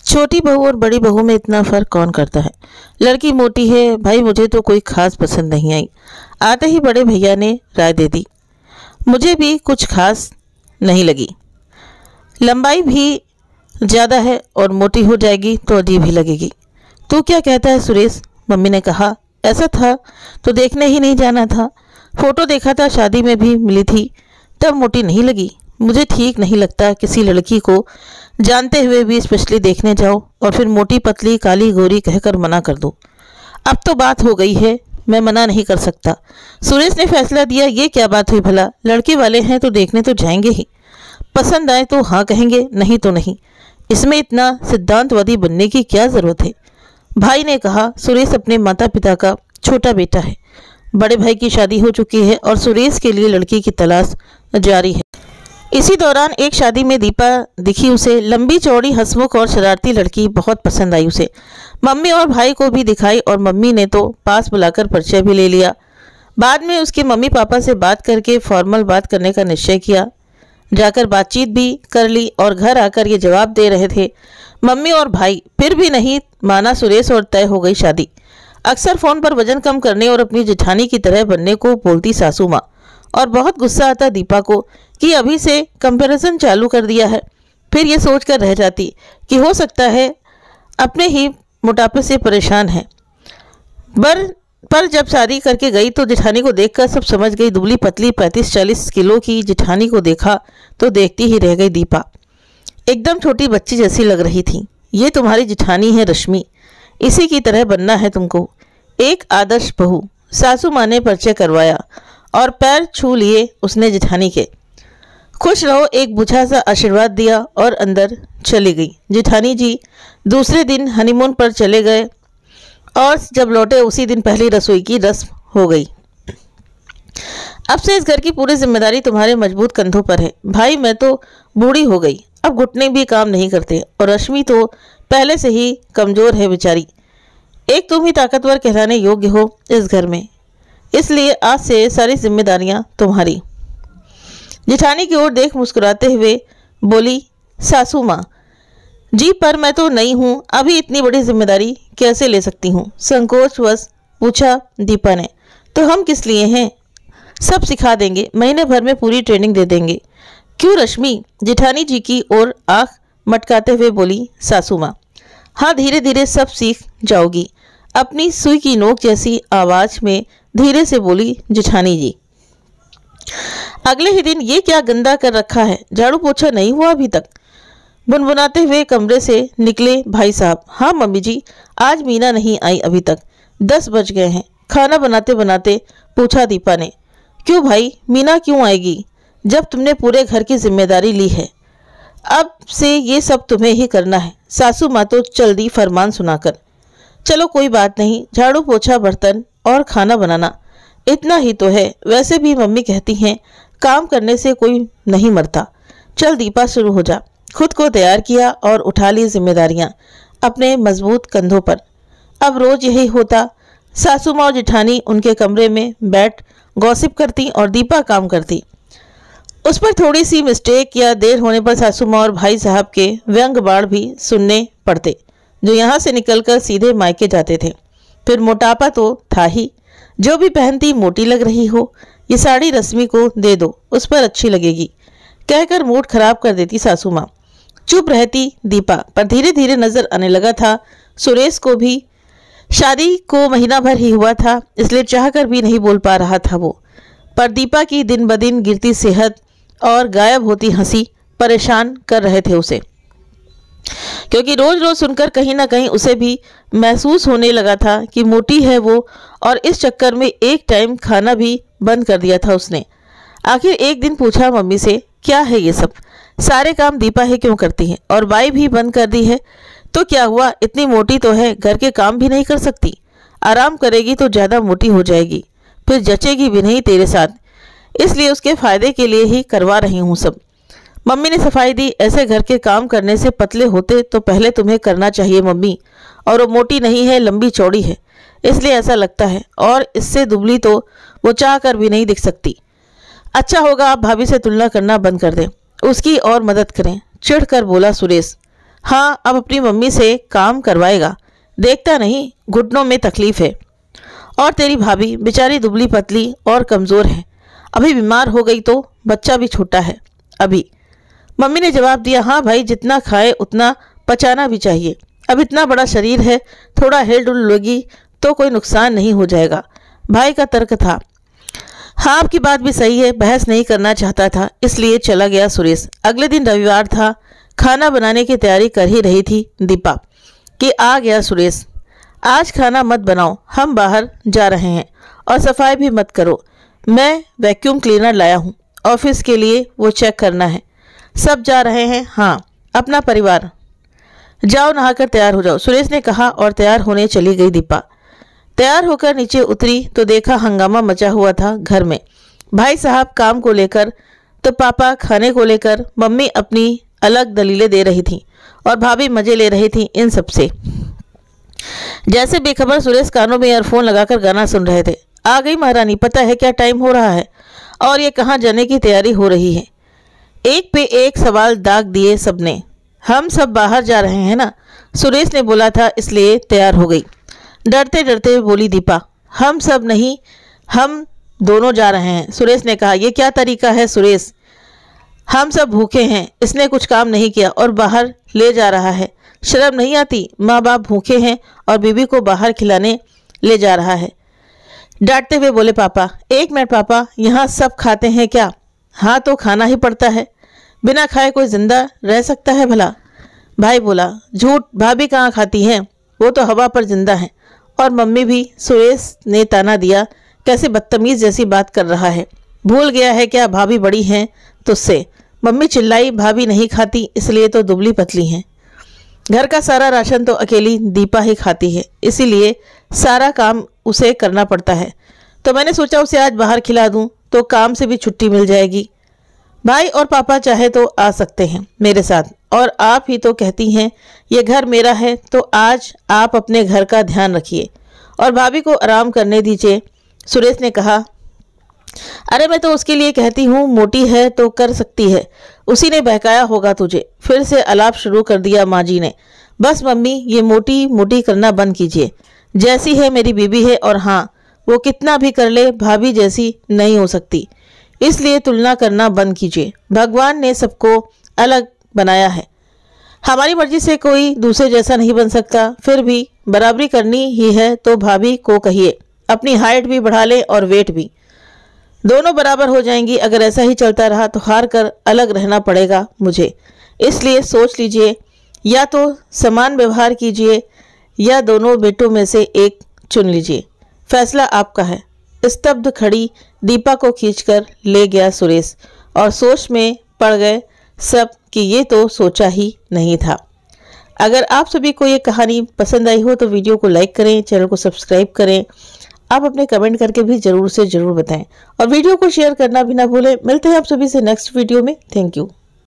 छोटी बहू और बड़ी बहू में इतना फर्क कौन करता है। लड़की मोटी है भाई, मुझे तो कोई खास पसंद नहीं आई। आते ही बड़े भैया ने राय दे दी। मुझे भी कुछ खास नहीं लगी। लंबाई भी ज़्यादा है और मोटी हो जाएगी तो अजीब ही लगेगी। तू क्या कहता है सुरेश? मम्मी ने कहा। ऐसा था तो देखने ही नहीं जाना था। फोटो देखा था, शादी में भी मिली थी, तब मोटी नहीं लगी। मुझे ठीक नहीं लगता किसी लड़की को जानते हुए भी स्पेशली देखने जाओ और फिर मोटी पतली काली गोरी कहकर मना कर दो। अब तो बात हो गई है, मैं मना नहीं कर सकता। सुरेश ने फैसला दिया। ये क्या बात हुई भला? लड़के वाले हैं तो देखने तो जाएंगे ही। पसंद आए तो हाँ कहेंगे, नहीं तो नहीं। इसमें इतना सिद्धांतवादी बनने की क्या जरूरत है? भाई ने कहा। सुरेश अपने माता पिता का छोटा बेटा है। बड़े भाई की शादी हो चुकी है और सुरेश के लिए लड़की की तलाश जारी है। इसी दौरान एक शादी में दीपा दिखी उसे। लंबी चौड़ी हंसमुख और शरारती लड़की बहुत पसंद आई उसे। मम्मी और भाई को भी दिखाई और मम्मी ने तो पास बुलाकर परिचय भी ले लिया। बाद में उसके मम्मी पापा से बात करके फॉर्मल बात करने का निश्चय किया। जाकर बातचीत भी कर ली और घर आकर ये जवाब दे रहे थे मम्मी और भाई, फिर भी नहीं माना सुरेश और तय हो गई शादी। अक्सर फ़ोन पर वजन कम करने और अपनी जेठानी की तरह बनने को बोलती सासू माँ, और बहुत गुस्सा आता दीपा को कि अभी से कंपैरिजन चालू कर दिया है। फिर ये सोच कर रह जाती कि हो सकता है अपने ही मोटापे से परेशान है। पर जब शादी करके गई तो जेठानी को देखकर सब समझ गई। दुबली पतली 35-40 किलो की जेठानी को देखा तो देखती ही रह गई दीपा। एकदम छोटी बच्ची जैसी लग रही थी। ये तुम्हारी जेठानी है रश्मि, इसी की तरह बनना है तुमको। एक आदर्श बहू। सासू माँ ने परिचय करवाया और पैर छू लिए उसने जेठानी के। खुश रहो एक बुझा सा आशीर्वाद दिया और अंदर चली गई। जेठानी जी दूसरे दिन हनीमून पर चले गए और जब लौटे उसी दिन पहली रसोई की रस्म हो गई। अब से इस घर की पूरी जिम्मेदारी तुम्हारे मजबूत कंधों पर है। भाई मैं तो बूढ़ी हो गई, अब घुटने भी काम नहीं करते और रश्मि तो पहले से ही कमज़ोर है बेचारी। एक तुम ही ताकतवर कहलाने योग्य हो इस घर में, इसलिए आज से सारी जिम्मेदारियां तुम्हारी। जेठानी की ओर देख मुस्कुराते हुए बोली सासू माँ। जी पर मैं तो नई हूँ, अभी इतनी बड़ी जिम्मेदारी कैसे ले सकती हूँ? संकोचवश पूछा दीपा ने। तो हम किस लिए हैं? सब सिखा देंगे, महीने भर में पूरी ट्रेनिंग दे देंगे। क्यों रश्मि? जेठानी जी की ओर आंख मटकाते हुए बोली सासू माँ। हाँ धीरे धीरे सब सीख जाओगी। अपनी सुई की नोक जैसी आवाज में धीरे से बोली जेठानी जी। अगले ही दिन ये क्या गंदा कर रखा है, झाड़ू पोछा नहीं हुआ अभी तक? बुनबुनाते हुए कमरे से निकले भाई साहब। हाँ मम्मी जी, आज मीना नहीं आई अभी तक, 10 बज गए हैं। खाना बनाते बनाते पूछा दीपा ने। क्यों भाई, मीना क्यों आएगी जब तुमने पूरे घर की जिम्मेदारी ली है? अब से ये सब तुम्हें ही करना है। सासू माँ तो चल दी फरमान सुनाकर। चलो कोई बात नहीं, झाड़ू पोछा बर्तन और खाना बनाना इतना ही तो है। वैसे भी मम्मी कहती हैं काम करने से कोई नहीं मरता। चल दीपा शुरू हो जा। खुद को तैयार किया और उठा ली जिम्मेदारियां अपने मजबूत कंधों पर। अब रोज यही होता। सासू माँ और जेठानी उनके कमरे में बैठ गॉसिप करती और दीपा काम करती। उस पर थोड़ी सी मिस्टेक या देर होने पर सासू माँ और भाई साहब के व्यंग बाण भी सुनने पड़ते, जो यहाँ से निकलकर सीधे मायके जाते थे। फिर मोटापा तो था ही, जो भी पहनती मोटी लग रही हो, ये साड़ी रश्मि को दे दो, उस पर अच्छी लगेगी, कहकर मूड खराब कर देती सासू माँ। चुप रहती दीपा, पर धीरे धीरे नजर आने लगा था सुरेश को भी। शादी को महीना भर ही हुआ था, इसलिए चाहकर भी नहीं बोल पा रहा था वो। पर दीपा की दिन ब दिन गिरती सेहत और गायब होती हंसी परेशान कर रहे थे उसे, क्योंकि रोज रोज सुनकर कहीं ना कहीं उसे भी महसूस होने लगा था कि मोटी है वो, और इस चक्कर में एक टाइम खाना भी बंद कर दिया था उसने। आखिर एक दिन पूछा मम्मी से, क्या है ये सब? सारे काम दीपा ही क्यों करती है और बाई भी बंद कर दी है? तो क्या हुआ, इतनी मोटी तो है, घर के काम भी नहीं कर सकती? आराम करेगी तो ज़्यादा मोटी हो जाएगी, फिर जचेगी भी नहीं तेरे साथ, इसलिए उसके फायदे के लिए ही करवा रही हूँ सब। मम्मी ने सफाई दी। ऐसे घर के काम करने से पतले होते तो पहले तुम्हें करना चाहिए मम्मी, और वो मोटी नहीं है, लंबी चौड़ी है, इसलिए ऐसा लगता है, और इससे दुबली तो वो चाह कर भी नहीं दिख सकती। अच्छा होगा आप भाभी से तुलना करना बंद कर दें, उसकी और मदद करें, चिढ़ कर बोला सुरेश। हाँ, अब अपनी मम्मी से काम करवाएगा। देखता नहीं घुटनों में तकलीफ है। और तेरी भाभी बेचारी दुबली पतली और कमज़ोर है, अभी बीमार हो गई तो बच्चा भी छोटा है अभी। मम्मी ने जवाब दिया, हाँ भाई, जितना खाए उतना पचाना भी चाहिए। अब इतना बड़ा शरीर है, थोड़ा हिल डुल लगी तो कोई नुकसान नहीं हो जाएगा। भाई का तर्क था। हाँ, आपकी बात भी सही है। बहस नहीं करना चाहता था, इसलिए चला गया सुरेश। अगले दिन रविवार था। खाना बनाने की तैयारी कर ही रही थी दीपा कि आ गया सुरेश। आज खाना मत बनाओ, हम बाहर जा रहे हैं, और सफाई भी मत करो। मैं वैक्यूम क्लीनर लाया हूँ, ऑफिस के लिए वो चेक करना है। सब जा रहे हैं? हाँ, अपना परिवार। जाओ, नहाकर तैयार हो जाओ, सुरेश ने कहा और तैयार होने चली गई दीपा। तैयार होकर नीचे उतरी तो देखा हंगामा मचा हुआ था घर में। भाई साहब काम को लेकर तो पापा खाने को लेकर, मम्मी अपनी अलग दलीलें दे रही थी और भाभी मजे ले रही थी इन सब से। जैसे बेखबर सुरेश कानों में ईयरफोन लगाकर गाना सुन रहे थे। आ गई महारानी, पता है क्या टाइम हो रहा है और ये कहाँ जाने की तैयारी हो रही है? एक पे एक सवाल दाग दिए सबने। हम सब बाहर जा रहे हैं ना, सुरेश ने बोला था, इसलिए तैयार हो गई। डरते डरते बोली दीपा। हम सब नहीं, हम दोनों जा रहे हैं, सुरेश ने कहा। यह क्या तरीका है सुरेश? हम सब भूखे हैं, इसने कुछ काम नहीं किया और बाहर ले जा रहा है। शर्म नहीं आती? माँ बाप भूखे हैं और बीबी को बाहर खिलाने ले जा रहा है। डांटते हुए बोले पापा। एक मिनट पापा, यहाँ सब खाते हैं क्या? हाँ, तो खाना ही पड़ता है, बिना खाए कोई जिंदा रह सकता है भला? भाई बोला। झूठ, भाभी कहाँ खाती हैं, वो तो हवा पर जिंदा है। और मम्मी भी, सुरेश ने ताना दिया। कैसे बदतमीज जैसी बात कर रहा है, भूल गया है क्या भाभी बड़ी हैं तुझसे? मम्मी चिल्लाई। भाभी नहीं खाती, इसलिए तो दुबली पतली हैं। घर का सारा राशन तो अकेली दीपा ही खाती है, इसीलिए सारा काम उसे करना पड़ता है। तो मैंने सोचा उसे आज बाहर खिला दूं तो काम से भी छुट्टी मिल जाएगी। भाई और पापा चाहे तो आ सकते हैं मेरे साथ, और आप ही तो कहती हैं ये घर मेरा है, तो आज आप अपने घर का ध्यान रखिए और भाभी को आराम करने दीजिए, सुरेश ने कहा। अरे मैं तो उसके लिए कहती हूँ, मोटी है तो कर सकती है, उसी ने बहकाया होगा तुझे। फिर से अलाप शुरू कर दिया माँ जी ने। बस मम्मी, ये मोटी मोटी करना बंद कीजिए। जैसी है मेरी बीबी है, और हाँ, वो कितना भी कर ले भाभी जैसी नहीं हो सकती, इसलिए तुलना करना बंद कीजिए। भगवान ने सबको अलग बनाया है, हमारी मर्जी से कोई दूसरे जैसा नहीं बन सकता। फिर भी बराबरी करनी ही है तो भाभी को कहिए अपनी हाइट भी बढ़ा ले और वेट भी, दोनों बराबर हो जाएंगी। अगर ऐसा ही चलता रहा तो हार कर अलग रहना पड़ेगा मुझे, इसलिए सोच लीजिए, या तो समान व्यवहार कीजिए या दोनों बेटों में से एक चुन लीजिए, फैसला आपका है। स्तब्ध खड़ी दीपा को खींचकर ले गया सुरेश, और सोच में पड़ गए सब कि ये तो सोचा ही नहीं था। अगर आप सभी को ये कहानी पसंद आई हो तो वीडियो को लाइक करें, चैनल को सब्सक्राइब करें। आप अपने कमेंट करके भी जरूर से जरूर बताएं और वीडियो को शेयर करना भी ना भूलें। मिलते हैं आप सभी से नेक्स्ट वीडियो में। Thank you.